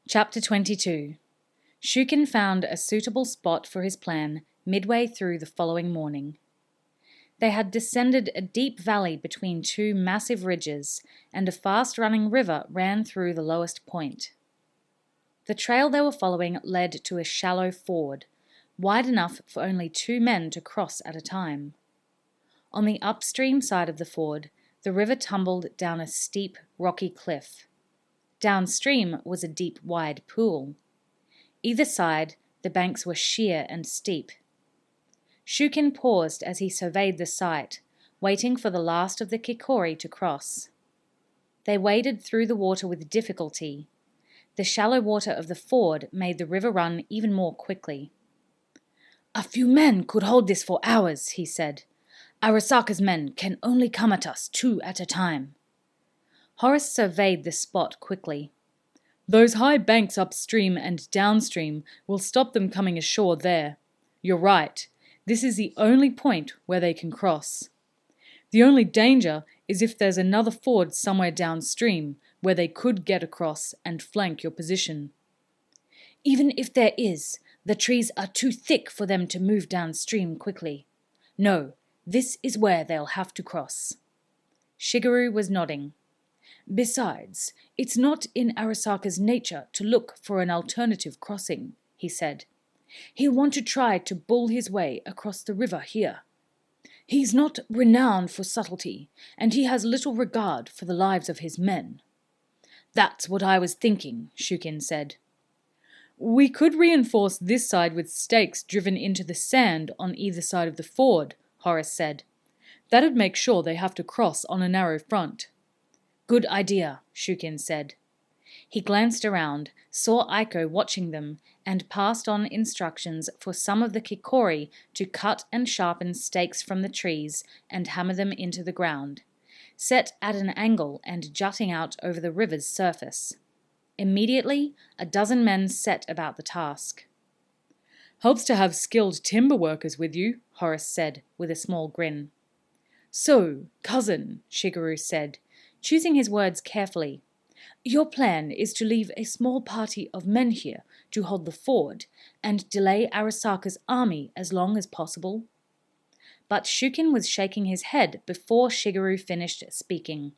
Chapter 22. Shukin found a suitable spot for his plan midway through the following morning. They had descended a deep valley between two massive ridges, and a fast-running river ran through the lowest point. The trail they were following led to a shallow ford, wide enough for only 2 men to cross at a time. On the upstream side of the ford, the river tumbled down a steep, rocky cliff. Downstream was a deep, wide pool. Either side, the banks were sheer and steep. Shukin paused as he surveyed the sight, waiting for the last of the Kikori to cross. They waded through the water with difficulty. The shallow water of the ford made the river run even more quickly. "A few men could hold this for hours," he said. "Arasaka's men can only come at us 2 at a time." Horace surveyed the spot quickly. "Those high banks upstream and downstream will stop them coming ashore there. You're right. This is the only point where they can cross. The only danger is if there's another ford somewhere downstream where they could get across and flank your position." "Even if there is, the trees are too thick for them to move downstream quickly. No, this is where they'll have to cross." Shigeru was nodding. "Besides, it's not in Arasaka's nature to look for an alternative crossing," he said. "He'll want to try to bull his way across the river here. He's not renowned for subtlety, and he has little regard for the lives of his men." "That's what I was thinking," Shukin said. "We could reinforce this side with stakes driven into the sand on either side of the ford," Horace said. "That'd make sure they have to cross on a narrow front." "Good idea," Shukin said. He glanced around, saw Aiko watching them, and passed on instructions for some of the Kikori to cut and sharpen stakes from the trees and hammer them into the ground, set at an angle and jutting out over the river's surface. Immediately, a dozen men set about the task. "Helps to have skilled timber workers with you," Horace said, with a small grin. "So, cousin," Shigeru said, choosing his words carefully, "your plan is to leave a small party of men here to hold the ford and delay Arasaka's army as long as possible?" But Shukin was shaking his head before Shigeru finished speaking,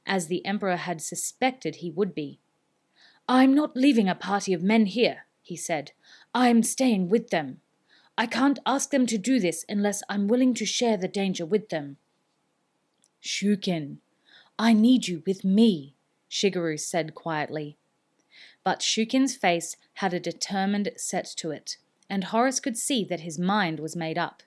as the Emperor had suspected he would be. "I'm not leaving a party of men here," he said. "I'm staying with them. I can't ask them to do this unless I'm willing to share the danger with them." "Shukin, I need you with me," Shigeru said quietly. But Shukin's face had a determined set to it, and Horace could see that his mind was made up.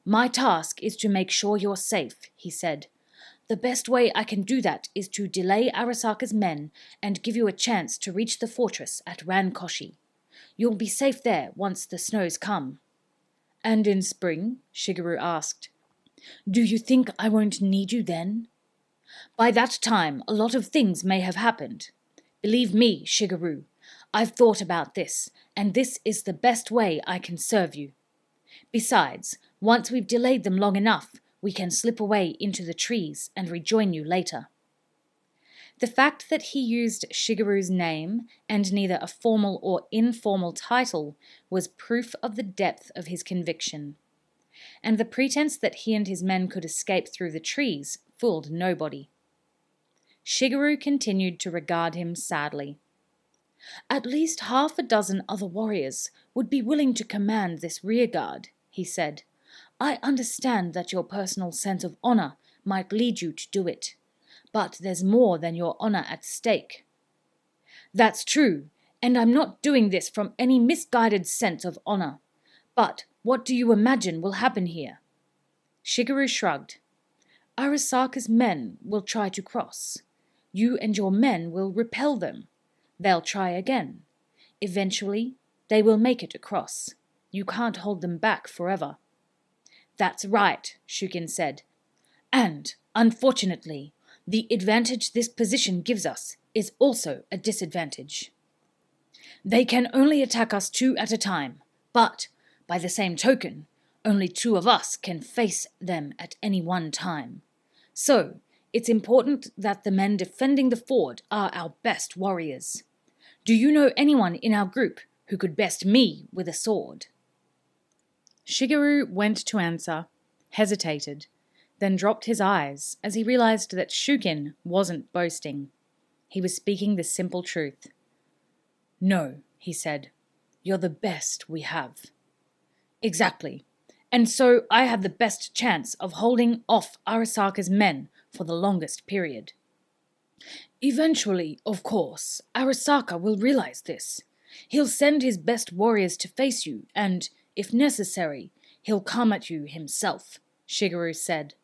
"My task is to make sure you're safe," he said. "The best way I can do that is to delay Arasaka's men and give you a chance to reach the fortress at Rankoshi. You'll be safe there once the snows come." "And in spring?" Shigeru asked. "Do you think I won't need you then?" "By that time, a lot of things may have happened. Believe me, Shigeru, I've thought about this, and this is the best way I can serve you. Besides, once we've delayed them long enough, we can slip away into the trees and rejoin you later." The fact that he used Shigeru's name and neither a formal or informal title was proof of the depth of his conviction. And the pretense that he and his men could escape through the trees fooled nobody. Shigeru continued to regard him sadly. "At least half a dozen other warriors would be willing to command this rearguard," he said. "I understand that your personal sense of honor might lead you to do it, but there's more than your honor at stake." "That's true, and I'm not doing this from any misguided sense of honor. But what do you imagine will happen here?" Shigeru shrugged. "Arasaka's men will try to cross. You and your men will repel them. They'll try again. Eventually, they will make it across. You can't hold them back forever." "That's right," Shukin said. "And, unfortunately, the advantage this position gives us is also a disadvantage. They can only attack us 2 at a time, but, by the same token, only 2 of us can face them at any one time. So, it's important that the men defending the ford are our best warriors. Do you know anyone in our group who could best me with a sword?" Shigeru went to answer, hesitated, then dropped his eyes as he realized that Shukin wasn't boasting. He was speaking the simple truth. "No," he said. "You're the best we have." "Exactly. And so I have the best chance of holding off Arasaka's men for the longest period." "Eventually, of course, Arasaka will realize this. He'll send his best warriors to face you, and, if necessary, he'll come at you himself," Shigeru said.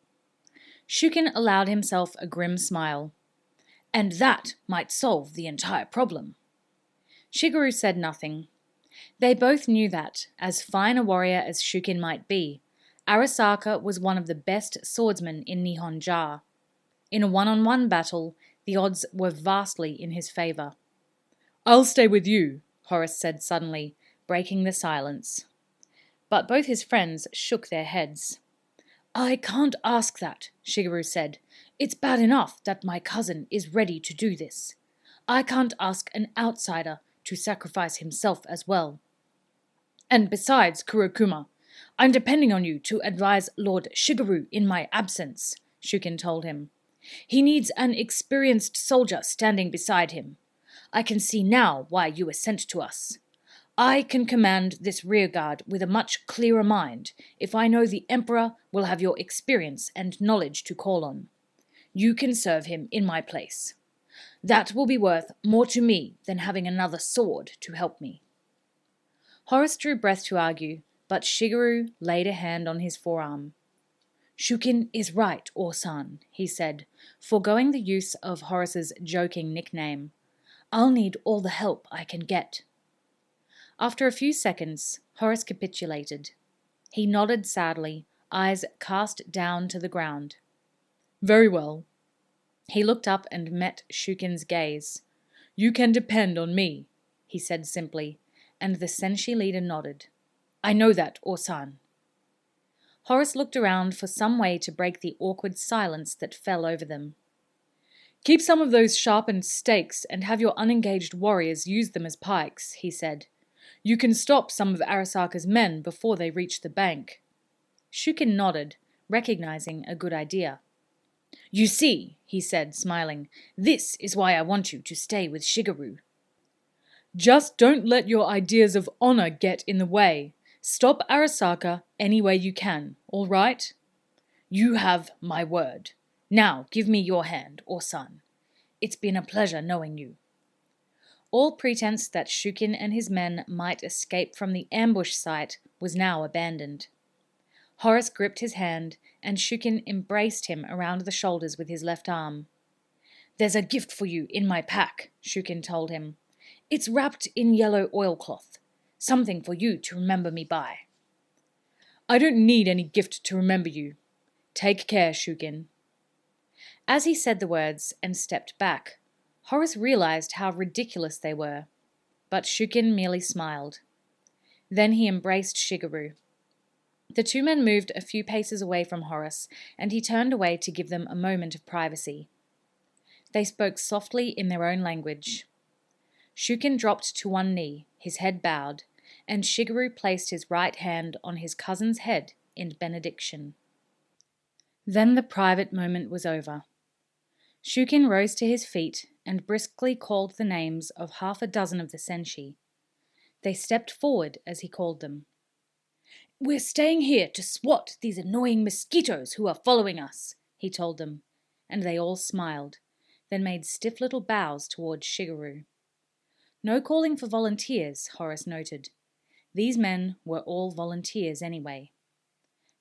Shukin allowed himself a grim smile. "And that might solve the entire problem." Shigeru said nothing. They both knew that, as fine a warrior as Shukin might be, Arasaka was one of the best swordsmen in Nihon-Ja. In a one-on-one battle, the odds were vastly in his favor. "I'll stay with you," Horace said suddenly, breaking the silence. But both his friends shook their heads. "I can't ask that," Shigeru said. "It's bad enough that my cousin is ready to do this. I can't ask an outsider to sacrifice himself as well. And besides, Kurokuma, I'm depending on you to advise Lord Shigeru in my absence," Shukin told him. "He needs an experienced soldier standing beside him. I can see now why you were sent to us. I can command this rearguard with a much clearer mind if I know the Emperor will have your experience and knowledge to call on. You can serve him in my place. That will be worth more to me than having another sword to help me." Horace drew breath to argue, but Shigeru laid a hand on his forearm. "Shukin is right, Orsan," he said, foregoing the use of Horace's joking nickname. "I'll need all the help I can get." After a few seconds, Horace capitulated. He nodded sadly, eyes cast down to the ground. "Very well." He looked up and met Shukin's gaze. "You can depend on me," he said simply, and the Senshi leader nodded. "I know that, Orsan." Horace looked around for some way to break the awkward silence that fell over them. "Keep some of those sharpened stakes and have your unengaged warriors use them as pikes," he said. "You can stop some of Arasaka's men before they reach the bank." Shukin nodded, recognizing a good idea. "You see," he said, smiling, "this is why I want you to stay with Shigeru." "Just don't let your ideas of honor get in the way. Stop Arasaka any way you can, all right?" "You have my word. Now give me your hand, Orsan. It's been a pleasure knowing you." All pretense that Shukin and his men might escape from the ambush site was now abandoned. Horace gripped his hand, and Shukin embraced him around the shoulders with his left arm. "There's a gift for you in my pack," Shukin told him. "It's wrapped in yellow oilcloth. Something for you to remember me by." "I don't need any gift to remember you. Take care, Shukin." As he said the words and stepped back, Horace realized how ridiculous they were, but Shukin merely smiled. Then he embraced Shigeru. The two men moved a few paces away from Horace, and he turned away to give them a moment of privacy. They spoke softly in their own language. Shukin dropped to one knee, his head bowed, and Shigeru placed his right hand on his cousin's head in benediction. Then the private moment was over. Shukin rose to his feet and briskly called the names of half a dozen of the Senshi. They stepped forward as he called them. "We're staying here to swat these annoying mosquitoes who are following us," he told them, and they all smiled, then made stiff little bows towards Shigeru. No calling for volunteers, Horace noted. These men were all volunteers anyway.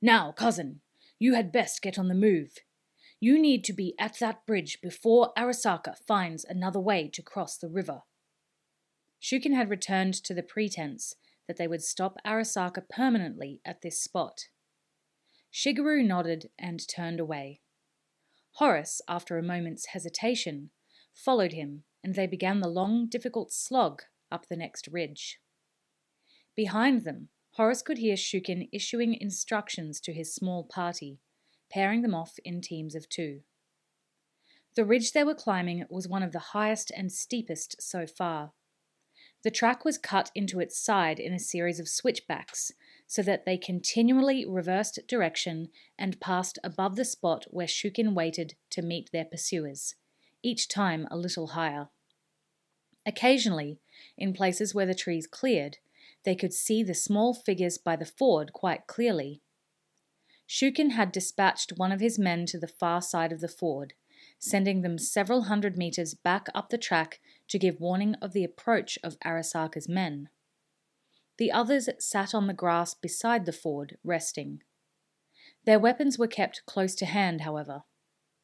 "Now, cousin, you had best get on the move. You need to be at that bridge before Arasaka finds another way to cross the river." Shukin had returned to the pretense that they would stop Arasaka permanently at this spot. Shigeru nodded and turned away. Horace, after a moment's hesitation, followed him, and they began the long, difficult slog up the next ridge. Behind them, Horace could hear Shukin issuing instructions to his small party, pairing them off in teams of 2. The ridge they were climbing was one of the highest and steepest so far. The track was cut into its side in a series of switchbacks, so that they continually reversed direction and passed above the spot where Shukin waited to meet their pursuers, each time a little higher. Occasionally, in places where the trees cleared, they could see the small figures by the ford quite clearly. Shukin had dispatched one of his men to the far side of the ford, sending them several hundred meters back up the track to give warning of the approach of Arasaka's men. The others sat on the grass beside the ford, resting. Their weapons were kept close to hand, however.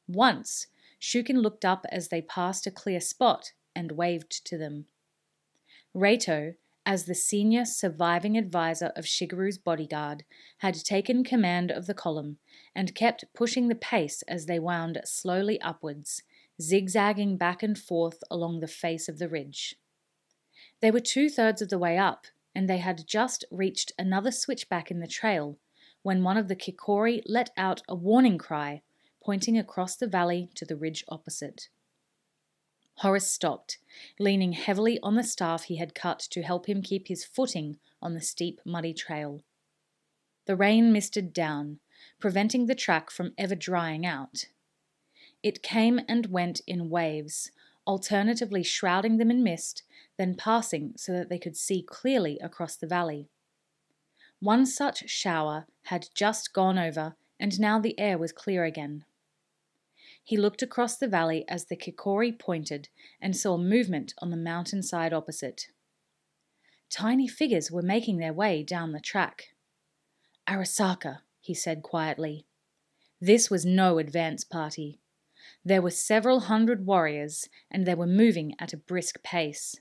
Once, Shukin looked up as they passed a clear spot and waved to them. Reito, as the senior surviving advisor of Shigeru's bodyguard, had taken command of the column and kept pushing the pace as they wound slowly upwards, zigzagging back and forth along the face of the ridge. They were 2/3 of the way up, and they had just reached another switchback in the trail when one of the Kikori let out a warning cry, pointing across the valley to the ridge opposite. Horace stopped, leaning heavily on the staff he had cut to help him keep his footing on the steep, muddy trail. The rain misted down, preventing the track from ever drying out. It came and went in waves, alternatively shrouding them in mist, then passing so that they could see clearly across the valley. One such shower had just gone over, and now the air was clear again. He looked across the valley as the Kikori pointed and saw movement on the mountainside opposite. Tiny figures were making their way down the track. "Arasaka," he said quietly. This was no advance party. There were several hundred warriors, and they were moving at a brisk pace.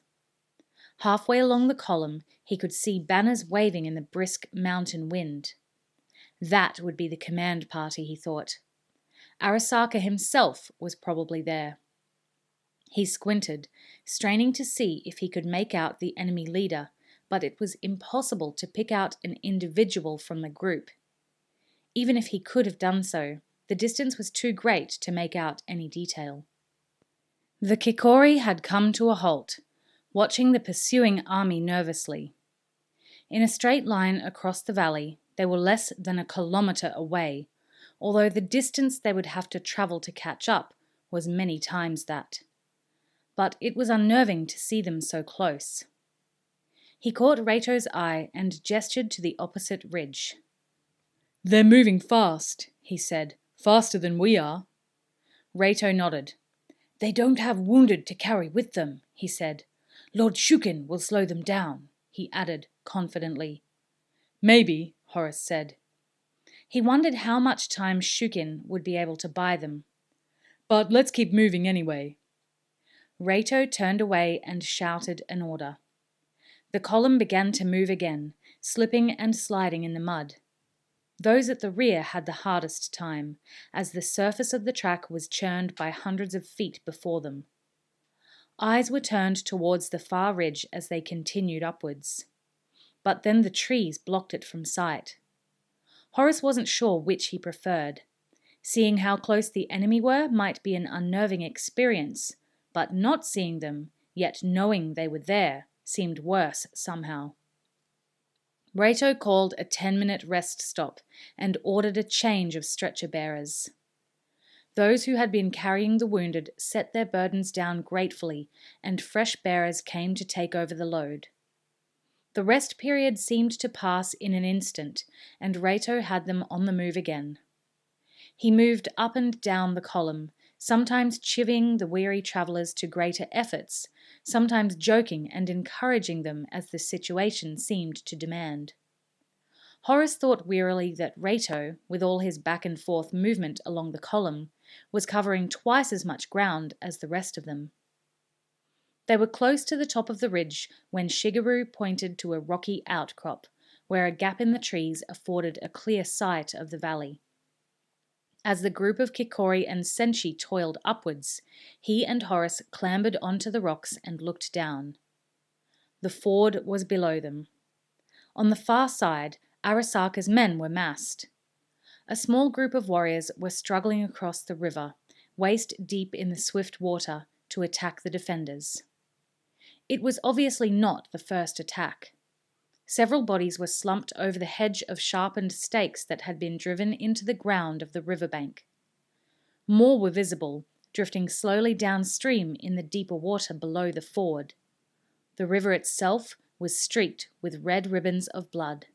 Halfway along the column, he could see banners waving in the brisk mountain wind. That would be the command party, he thought. Arasaka himself was probably there. He squinted, straining to see if he could make out the enemy leader, but it was impossible to pick out an individual from the group. Even if he could have done so, the distance was too great to make out any detail. The Kikori had come to a halt, watching the pursuing army nervously. In a straight line across the valley, they were less than a kilometre away, although the distance they would have to travel to catch up was many times that. But it was unnerving to see them so close. He caught Reito's eye and gestured to the opposite ridge. "They're moving fast," he said. "Faster than we are." Reito nodded. "They don't have wounded to carry with them," he said. "Lord Shukin will slow them down," he added confidently. "Maybe," Horace said. He wondered how much time Shukin would be able to buy them. "But let's keep moving anyway." Reito turned away and shouted an order. The column began to move again, slipping and sliding in the mud. Those at the rear had the hardest time, as the surface of the track was churned by hundreds of feet before them. Eyes were turned towards the far ridge as they continued upwards. But then the trees blocked it from sight. Horace wasn't sure which he preferred. Seeing how close the enemy were might be an unnerving experience, but not seeing them, yet knowing they were there, seemed worse somehow. Reito called a 10-minute rest stop and ordered a change of stretcher bearers. Those who had been carrying the wounded set their burdens down gratefully, and fresh bearers came to take over the load. The rest period seemed to pass in an instant, and Reito had them on the move again. He moved up and down the column, sometimes chivying the weary travellers to greater efforts, sometimes joking and encouraging them as the situation seemed to demand. Horace thought wearily that Reito, with all his back-and-forth movement along the column, was covering twice as much ground as the rest of them. They were close to the top of the ridge when Shigeru pointed to a rocky outcrop, where a gap in the trees afforded a clear sight of the valley. As the group of Kikori and Senshi toiled upwards, he and Horace clambered onto the rocks and looked down. The ford was below them. On the far side, Arasaka's men were massed. A small group of warriors were struggling across the river, waist deep in the swift water, to attack the defenders. It was obviously not the first attack. Several bodies were slumped over the hedge of sharpened stakes that had been driven into the ground of the riverbank. More were visible, drifting slowly downstream in the deeper water below the ford. The river itself was streaked with red ribbons of blood.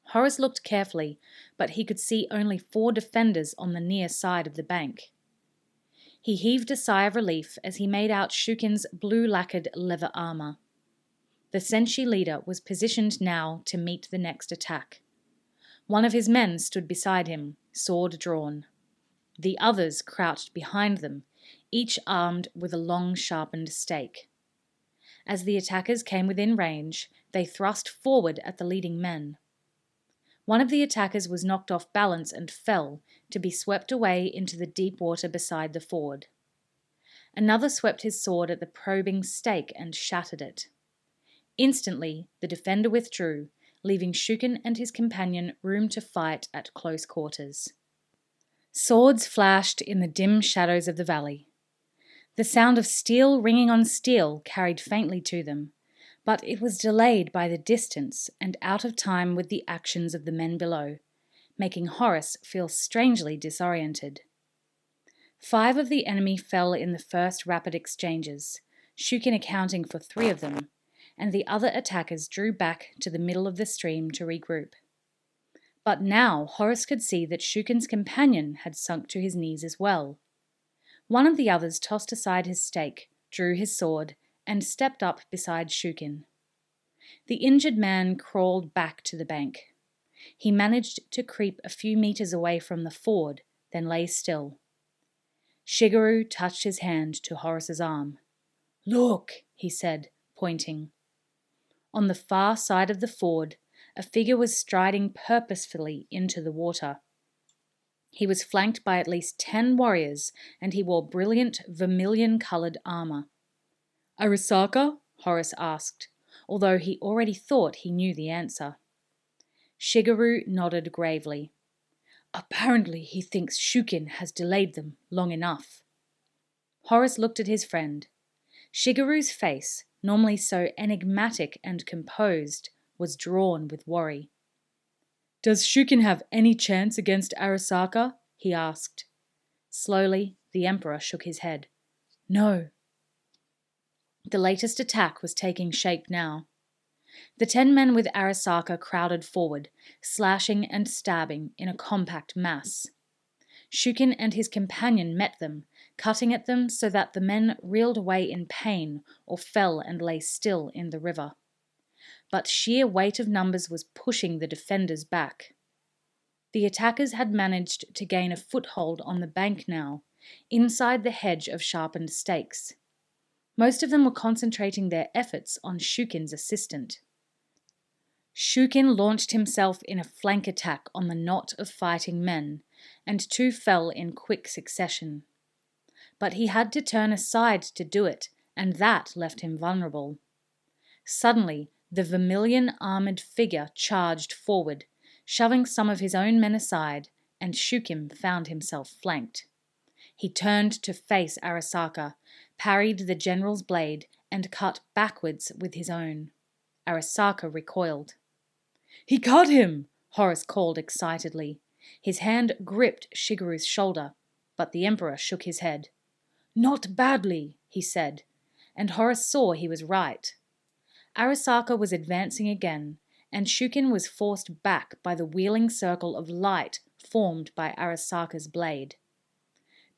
Horace looked carefully, but he could see only 4 defenders on the near side of the bank. He heaved a sigh of relief as he made out Shukin's blue-lacquered leather armour. The Senshi leader was positioned now to meet the next attack. One of his men stood beside him, sword drawn. The others crouched behind them, each armed with a long sharpened stake. As the attackers came within range, they thrust forward at the leading men. One of the attackers was knocked off balance and fell, to be swept away into the deep water beside the ford. Another swept his sword at the probing stake and shattered it. Instantly, the defender withdrew, leaving Shukin and his companion room to fight at close quarters. Swords flashed in the dim shadows of the valley. The sound of steel ringing on steel carried faintly to them, but it was delayed by the distance and out of time with the actions of the men below, making Horace feel strangely disoriented. 5 of the enemy fell in the first rapid exchanges, Shukin accounting for 3 of them, and the other attackers drew back to the middle of the stream to regroup. But now Horace could see that Shukin's companion had sunk to his knees as well. One of the others tossed aside his stake, drew his sword, and stepped up beside Shukin. The injured man crawled back to the bank. He managed to creep a few meters away from the ford, then lay still. Shigeru touched his hand to Horace's arm. "Look," he said, pointing. On the far side of the ford, a figure was striding purposefully into the water. He was flanked by at least 10 warriors, and he wore brilliant vermilion-coloured armour. "Arasaka?" Horace asked, although he already thought he knew the answer. Shigeru nodded gravely. "Apparently he thinks Shukin has delayed them long enough." Horace looked at his friend. Shigeru's face, normally so enigmatic and composed, was drawn with worry. "Does Shukin have any chance against Arasaka?" he asked. Slowly, the Emperor shook his head. "No." The latest attack was taking shape now. The 10 men with Arasaka crowded forward, slashing and stabbing in a compact mass. Shukin and his companion met them, cutting at them so that the men reeled away in pain or fell and lay still in the river. But sheer weight of numbers was pushing the defenders back. The attackers had managed to gain a foothold on the bank now, inside the hedge of sharpened stakes. Most of them were concentrating their efforts on Shukin's assistant. Shukin launched himself in a flank attack on the knot of fighting men, and 2 fell in quick succession. But he had to turn aside to do it, and that left him vulnerable. Suddenly, the vermilion-armoured figure charged forward, shoving some of his own men aside, and Shukin found himself flanked. He turned to face Arasaka, parried the general's blade, and cut backwards with his own. Arasaka recoiled. "He cut him!" Horace called excitedly. His hand gripped Shigeru's shoulder, but the Emperor shook his head. "Not badly," he said, and Horace saw he was right. Arasaka was advancing again, and Shukin was forced back by the wheeling circle of light formed by Arasaka's blade.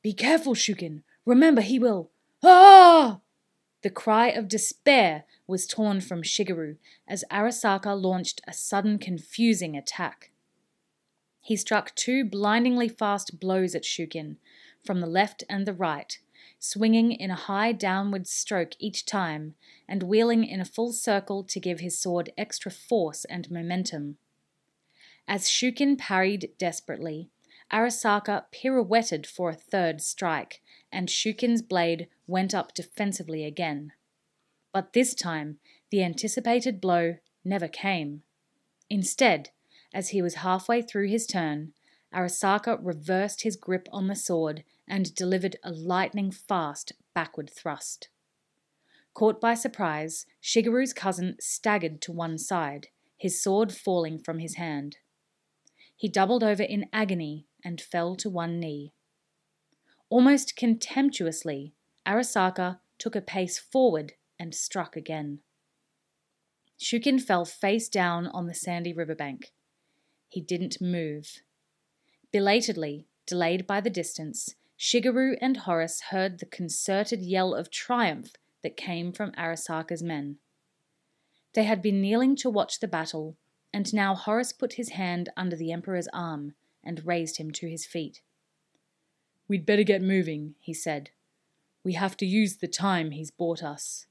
"Be careful, Shukin! Remember he will—" "Ah!" The cry of despair was torn from Shigeru as Arasaka launched a sudden confusing attack. He struck 2 blindingly fast blows at Shukin, from the left and the right, swinging in a high downward stroke each time, and wheeling in a full circle to give his sword extra force and momentum. As Shukin parried desperately, Arasaka pirouetted for a 3rd strike, and Shukin's blade went up defensively again. But this time, the anticipated blow never came. Instead, as he was halfway through his turn, Arasaka reversed his grip on the sword and delivered a lightning-fast backward thrust. Caught by surprise, Shigeru's cousin staggered to one side, his sword falling from his hand. He doubled over in agony and fell to one knee. Almost contemptuously, Arasaka took a pace forward and struck again. Shukin fell face down on the sandy riverbank. He didn't move. Belatedly, delayed by the distance, Shigeru and Horace heard the concerted yell of triumph that came from Arasaka's men. They had been kneeling to watch the battle, and now Horace put his hand under the Emperor's arm and raised him to his feet. "We'd better get moving," he said. "We have to use the time he's bought us."